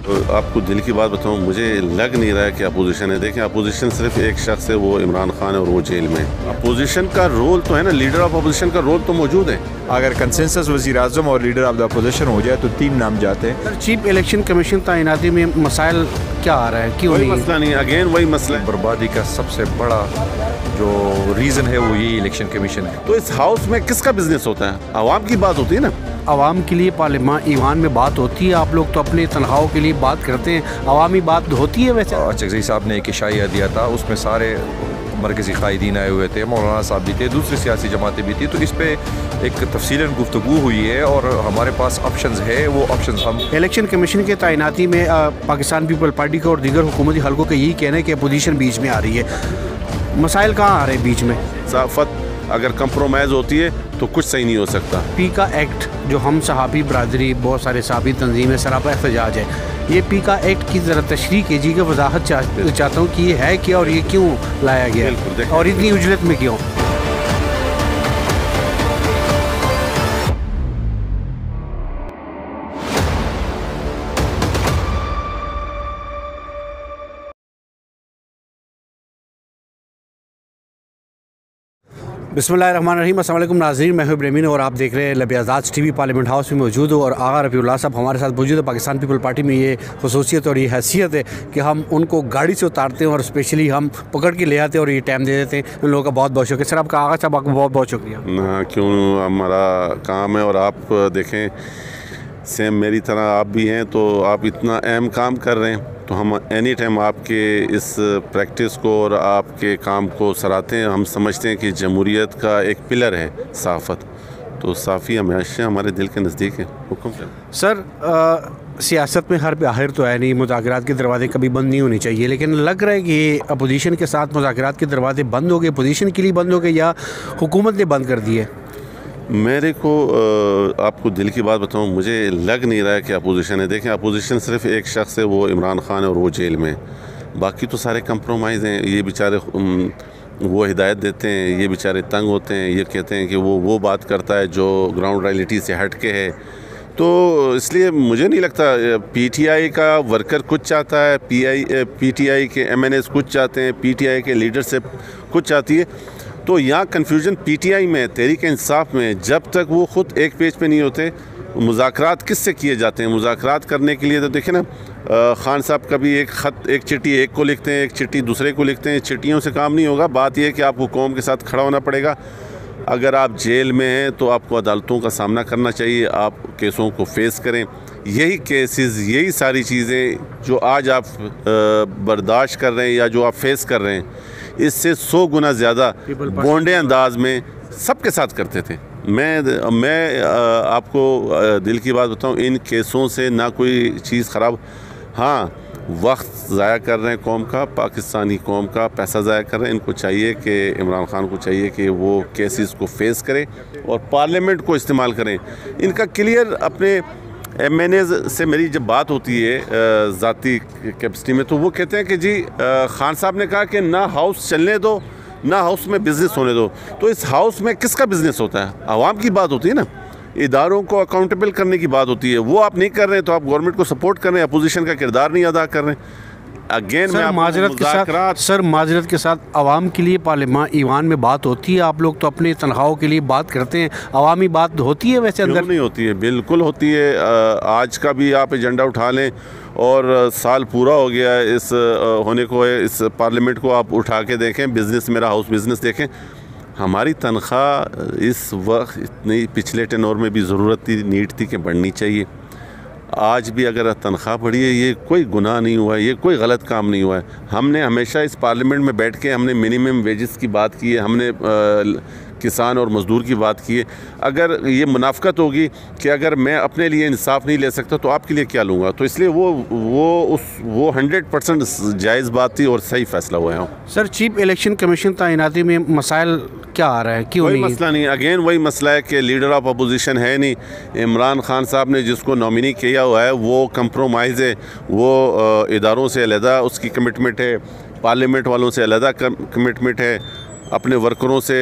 तो आपको दिल की बात बताऊं, मुझे लग नहीं रहा है कि अपोजिशन है। देखें, अपोजिशन सिर्फ एक शख्स है, वो इमरान खान है और वो जेल में है। अपोजिशन का रोल तो है ना, लीडर ऑफ अपोजिशन का रोल तो मौजूद है। अगर कंसेंसस वज़ीर आज़म और लीडर ऑफ द अपोजिशन हो जाए तो 3 नाम जाते हैं। सर, चीफ इलेक्शन कमीशन तैनाती में मसाइल क्या आ रहा है, क्यों कोई नहीं? मसला नहीं, अगेन वही मसला है। बर्बादी का सबसे बड़ा जो रीज़न है वो यही इलेक्शन कमीशन है। तो इस हाउस में किसका बिजनेस होता है? आवाम की बात होती है ना। आवाम के लिए पार्लियामान ईवान में बात होती है, आप लोग तो अपने तनख्वाहों के लिए बात करते हैं, अवामी बात होती है वैसे? चकज़ई साहब ने एक इशाइया दिया था, उसमें सारे मरकज़ी कायदीन आए हुए थे, मौलाना साहब भी थे, दूसरी सियासी जमातें भी थी। तो इस पर एक तफसीलन गुफ्तगू हुई है और हमारे पास ऑप्शंस है, वो ऑप्शंस हम इलेक्शन कमीशन के तैनाती में पाकिस्तान पीपल पार्टी का और दीगर हुकूमती हल्कों का यही कहना है कि अपोजिशन बीच में आ रही है। मसाइल कहाँ आ रहे हैं बीच में? साफत अगर कंप्रोमाइज़ होती है तो कुछ सही नहीं हो सकता। पीका एक्ट जो हम सहाबी बरदरी, बहुत सारे सहाबी तंजीमें सरापा एहतजाज है, ये पीका एक्ट की ज़रा तशरीह कीजिएगा, वजाहत चाहता हूँ कि ये है क्या और ये क्यों लाया गया है और इतनी उजलत में क्यों? बिस्मिल्लाहिर्रहमानिर्रहीम। अस्सलाम वालेकुम नाज़रीन, मैं हूं इब्राहिम और आप देख रहे हैं लब आज़ाद टीवी। पार्लियामेंट हाउस में मौजूद हूँ और आगा रफ़ीउल्लाह साहब हमारे साथ मौजूद है। पाकिस्तान पीपल पार्टी में ये खसूसियत और ये हैसियत है कि हम उनको गाड़ी से उतारते हैं और स्पेशली हम पकड़ के ले आते हैं और ये टाइम दे देते हैं। उन लोगों का बहुत बहुत शुक्रिया। सर, आपका आगा साहब, आपका बहुत बहुत शुक्रिया। ना क्यों, हमारा काम है। और आप देखें, सेम मेरी तरह आप भी हैं, तो आप इतना अहम काम कर रहे हैं, तो हम एनी टाइम आपके इस प्रैक्टिस को और आपके काम को सराहते हैं। हम समझते हैं कि जमहूरियत का एक पिलर है सहाफ़त, तो साफ़ी हमेशा हमारे दिल के नज़दीक है। हुक्म सर, सियासत में हर पे आखिर तो है नहीं, मुज़ाकरात के दरवाजे कभी बंद नहीं होने चाहिए, लेकिन लग रहा है कि अपोजिशन के साथ मुज़ाकरात के दरवाजे बंद हो गए, अपोजिशन के लिए बंद हो गए या हुकूमत ने बंद कर दिए? मेरे को आपको दिल की बात बताऊं, मुझे लग नहीं रहा है कि अपोजिशन है। देखें, अपोजिशन सिर्फ एक शख्स है, वो इमरान खान है और वो जेल में है। बाकी तो सारे कंप्रोमाइज़ हैं। ये बेचारे वो हिदायत देते हैं, ये बेचारे तंग होते हैं, ये कहते हैं कि वो बात करता है जो ग्राउंड रियलिटी से हट के है। तो इसलिए मुझे नहीं लगता पीटीआई का वर्कर कुछ चाहता है, पीटीआई के एमएनएस कुछ चाहते हैं, पीटीआई के लीडरशिप कुछ चाहती है। तो यहाँ कन्फ्यूजन पीटीआई में, तहरीक इंसाफ में, जब तक वो ख़ुद एक पेज पे नहीं होते, मुज़ाकरात किससे किए जाते हैं? मुज़ाकरात करने के लिए तो देखें ना, खान साहब कभी एक ख़त, एक चिट्ठी एक को लिखते हैं, एक चिट्ठी दूसरे को लिखते हैं। चिट्ठियों से काम नहीं होगा। बात यह है कि आपको कौम के साथ खड़ा होना पड़ेगा। अगर आप जेल में हैं तो आपको अदालतों का सामना करना चाहिए, आप केसों को फेस करें। यही केसेस, यही सारी चीज़ें जो आज आप बर्दाश्त कर रहे हैं या जो आप फेस कर रहे हैं, इससे 100 गुना ज़्यादा बोंडे अंदाज में सबके साथ करते थे। मैं आपको दिल की बात बताऊं, इन केसों से ना कोई चीज़ ख़राब, हाँ वक्त ज़ाया कर रहे हैं कौम का, पाकिस्तानी कौम का पैसा ज़ाया कर रहे हैं। इनको चाहिए कि इमरान खान को चाहिए कि वो केसेस को फेस करें और पार्लियामेंट को इस्तेमाल करें। इनका क्लियर अपने एमएनएज से मेरी जब बात होती है ज़ाती कैपेसिटी में, तो वो कहते हैं कि जी खान साहब ने कहा कि ना हाउस चलने दो, ना हाउस में बिज़नेस होने दो। तो इस हाउस में किसका बिज़नेस होता है? आवाम की बात होती है ना, इदारों को अकाउंटेबल करने की बात होती है। वो आप नहीं कर रहे, तो आप गवर्नमेंट को सपोर्ट कर रहे हैं, अपोजिशन का किरदार नहीं अदा कर रहे हैं। अगेन माजरत के साथ आवाम के लिए पार्लियामान ईवान में बात होती है, आप लोग तो अपने तनख्वाहों के लिए बात करते हैं, अवामी बात होती है वैसे अंदर? नहीं होती है, बिल्कुल होती है। आज का भी आप एजेंडा उठा लें और साल पूरा हो गया इस होने को, इस पार्लियामेंट को आप उठा के देखें, बिज़नेस मेरा हाउस बिज़नेस देखें, हमारी तनख्वाह इस वक्त इतनी पिछले टेनोर में भी ज़रूरत थी, नीड थी कि बढ़नी चाहिए। आज भी अगर तनख्वाह बढ़ी है, ये कोई गुनाह नहीं हुआ है, ये कोई गलत काम नहीं हुआ है। हमने हमेशा इस पार्लियामेंट में बैठ के हमने मिनिमम वेजेस की बात की है, हमने किसान और मज़दूर की बात की है। अगर ये मुनाफ़कत होगी कि अगर मैं अपने लिए इंसाफ नहीं ले सकता तो आपके लिए क्या लूँगा, तो इसलिए वो 100% जायज़ बात थी और सही फ़ैसला हुआ है। सर, चीफ इलेक्शन कमीशन तैनाती में मसाइल क्या आ रहा है, क्यों नहीं? कोई मसला नहीं, अगेन वही मसला है कि लीडर ऑफ अपोजिशन है नहीं। इमरान खान साहब ने जिसको नॉमिनी किया हुआ है वो कंप्रोमाइज़ है, वो इदारों से अलहदा उसकी कमिटमेंट है, पार्लियामेंट वालों से अलहदा कमिटमेंट है, अपने वर्करों से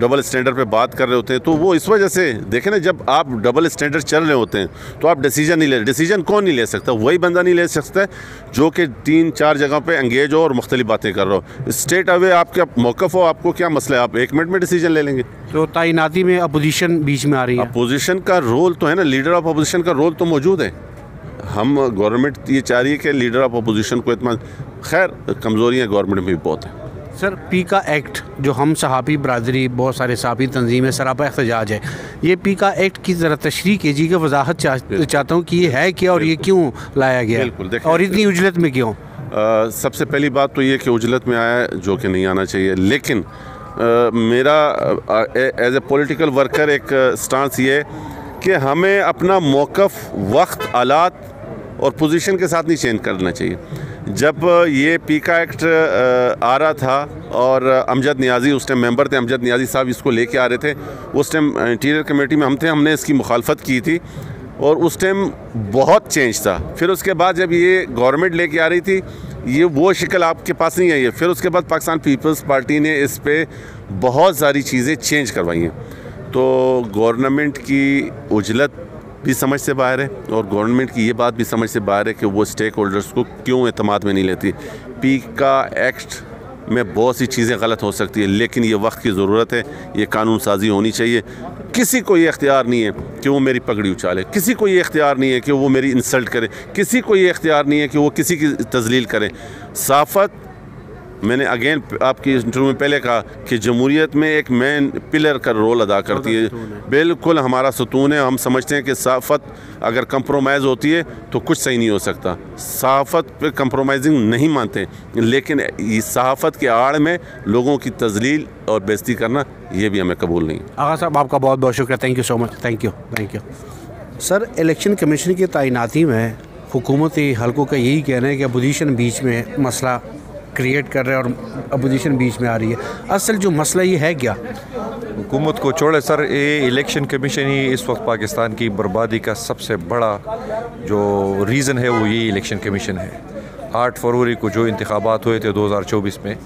डबल स्टैंडर्ड पे बात कर रहे होते हैं, तो वो इस वजह से देखें ना, जब आप डबल स्टैंडर्ड चल रहे होते हैं तो आप डिसीजन नहीं ले रहे। डिसीजन कौन नहीं ले सकता? वही बंदा नहीं ले सकता है जो कि 3-4 जगह पे एंगेज हो और मुख्तलिफ बातें कर रहा हो। स्टेट अवे आपका मौक़िफ़ हो, आपको क्या मसला है, आप 1 मिनट में डिसीजन ले लेंगे। तो तैनाती में अपोजिशन बीच में आ रही है। अपोजिशन का रोल तो है ना, लीडर ऑफ अपोजिशन का रोल तो मौजूद है। हम गवर्नमेंट ये चाह रही है कि लीडर ऑफ अपोजिशन को इतना, खैर कमज़ोरियाँ गवर्नमेंट में भी बहुत हैं। सर पीका एक्ट जो हम सहाफ़ी बरादरी, बहुत सारे सहाफ़ी तंजीमें सरापा एहतजाज है, ये पीका एक्ट की ज़रा तशरीह कीजिए कि वजाहत चाहता हूँ कि ये है क्या और ये क्यों लाया गया और इतनी उजलत में क्यों? सबसे पहली बात तो ये कि उजलत में आया है, जो कि नहीं आना चाहिए। लेकिन मेरा एज ए पॉलिटिकल वर्कर एक स्टांस ये है कि हमें अपना मौक़िफ़ वक्त, आलात और पोजीशन के साथ नहीं चेंज करना चाहिए। जब ये पीका एक्ट आ रहा था और अमजद नियाज़ी उस टाइम मेंबर थे, अमजद नियाज़ी साहब इसको लेके आ रहे थे, उस टाइम इंटीरियर कमेटी में हम थे, हमने इसकी मुखालफत की थी और उस टाइम बहुत चेंज था। फिर उसके बाद जब ये गवर्नमेंट लेके आ रही थी, ये वो शक्ल आपके पास नहीं आई है। फिर उसके बाद पाकिस्तान पीपल्स पार्टी ने इस पर बहुत सारी चीज़ें चेंज करवाई हैं। तो गवर्नमेंट की उजलत भी समझ से बाहर है और गवर्नमेंट की ये बात भी समझ से बाहर है कि वो स्टेक होल्डर्स को क्यों एतमाद में नहीं लेती। पीका एक्ट में बहुत सी चीज़ें गलत हो सकती है, लेकिन ये वक्त की ज़रूरत है, ये कानून साजी होनी चाहिए। किसी को ये इख्तियार नहीं है कि वो मेरी पगड़ी उछाले, किसी को ये इख्तियार नहीं है कि वो मेरी इंसल्ट करे, किसी को ये इख्तियार नहीं है कि वो किसी की तजलील करें। सहाफ़त, मैंने अगेन आपकी इंटरव्यू में पहले कहा कि जमहूरियत में एक मेन पिलर का रोल अदा करती है। बिल्कुल हमारा सतून है। हम समझते हैं कि सहाफ़त अगर कंप्रोमाइज़ होती है तो कुछ सही नहीं हो सकता। सहाफ़त पे कंप्रोमाइजिंग नहीं मानते, लेकिन सहाफ़त के आड़ में लोगों की तजलील और बेइज्जती करना, ये भी हमें कबूल नहीं। आगा साहब आपका बहुत बहुत शुक्रिया, thank you so much, thank you. Sir election commission की तैनाती में हुकूमती हलकों का यही कहना है कि अपोजिशन बीच में मसला क्रिएट कर रहे हैं और अपोजिशन बीच में आ रही है। असल जो मसला ये है क्या? हुकूमत को छोड़े सर, ये इलेक्शन कमीशन ही इस वक्त पाकिस्तान की बर्बादी का सबसे बड़ा जो रीज़न है वो ये इलेक्शन कमीशन है। 8 फरवरी को जो इंतखाबात हुए थे 2024 में,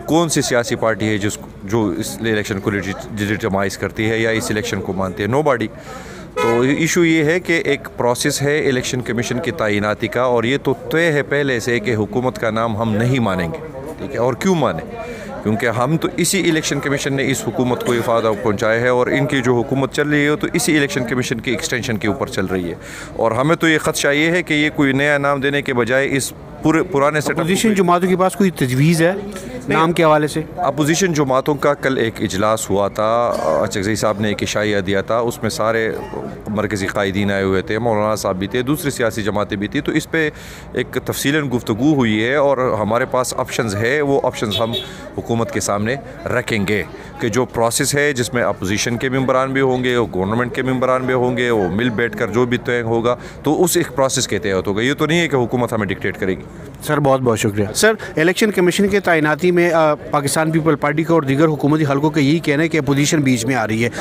कौन सी सियासी पार्टी है जो इस इलेक्शन को लेजिटिमाइज़ करती है या इस इलेक्शन को मानती है? नोबॉडी। तो इशू ये है कि एक प्रोसेस है इलेक्शन कमीशन की तैनाती का, और ये तो तय है पहले से कि हुकूमत का नाम हम नहीं मानेंगे। ठीक है, और क्यों माने? क्योंकि हम तो इसी इलेक्शन कमीशन ने इस हुकूमत को ये फ़ायदा पहुँचाया है और इनकी जो हुकूमत चल रही है तो इसी इलेक्शन कमीशन की एक्सटेंशन के ऊपर चल रही है। और हमें तो ये ख़दशा ये है कि ये कोई नया नाम देने के बजाय इस पुराने अपोजिशन जमातों के पास कोई तजवीज़ है नाम के हवाले से? अपोजिशन जमातों का कल एक इजलास हुआ था, अचकज़ई साहब ने एक इशाया दिया था, उसमें सारे मरकज़ी क़ायदीन आए हुए थे, मौलाना साहब भी थे, दूसरी सियासी जमातें भी थी। तो इस पर एक तफसीलन गुफ्तगू हुई है और हमारे पास ऑप्शंस है, वो ऑप्शंस हम हुकूमत के सामने रखेंगे कि जो प्रोसेस है जिसमें अपोजिशन के मेंबरान भी होंगे, वो गवर्नमेंट के मेंबरान भी होंगे, वो मिल बैठ कर जो भी तय होगा तो उस एक प्रोसेस के तहत होगा। ये तो नहीं है कि हुकूमत हमें डिक्टेट करेगी। सर बहुत बहुत शुक्रिया। सर इलेक्शन कमीशन के तैनाती में पाकिस्तान पीपल पार्टी का और दीगर हुकूमती हलकों का यही कहना है कि अपोजिशन बीच में आ रही है।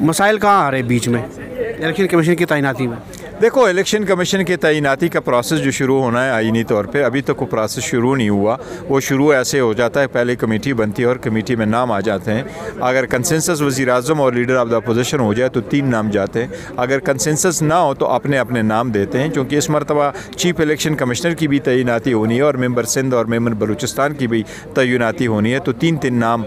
मसाइल कहाँ आ रहे हैं बीच में इलेक्शन कमीशन की तैनाती में? देखो, इलेक्शन कमीशन की तैनाती का प्रोसेस जो शुरू होना है आईनी तौर पे, अभी तक वो प्रोसेस शुरू नहीं हुआ। वो शुरू ऐसे हो जाता है, पहले कमेटी बनती है और कमेटी में नाम आ जाते हैं। अगर कंसेंसस वज़ीर-ए-आज़म और लीडर ऑफ द अपोजिशन हो जाए तो 3 नाम जाते हैं। अगर कंसेंसस ना हो तो अपने अपने नाम देते हैं, क्योंकि इस मरतबा चीफ इलेक्शन कमिश्नर की भी तैनाती होनी है और मेंबर सिंध और मेंबर बलूचिस्तान की भी तैनाती होनी है। तो 3-3 नाम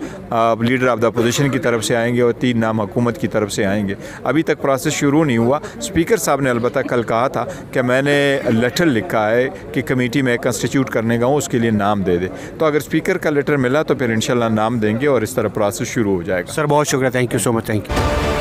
लीडर ऑफ द अपोजिशन की तरफ से आएंगे और 3 नाम हुकूमत की तरफ से आएंगे। अभी तक प्रोसेस शुरू नहीं हुआ। स्पीकर साहब ने अलबत्ता कल कहा था कि मैंने लेटर लिखा है कि कमेटी में कंस्टिट्यूट करने का हूँ, उसके लिए नाम दे दे। तो अगर स्पीकर का लेटर मिला तो फिर इंशाल्लाह नाम देंगे और इस तरह प्रोसेस शुरू हो जाएगा। सर बहुत शुक्रिया, thank you so much, thank you.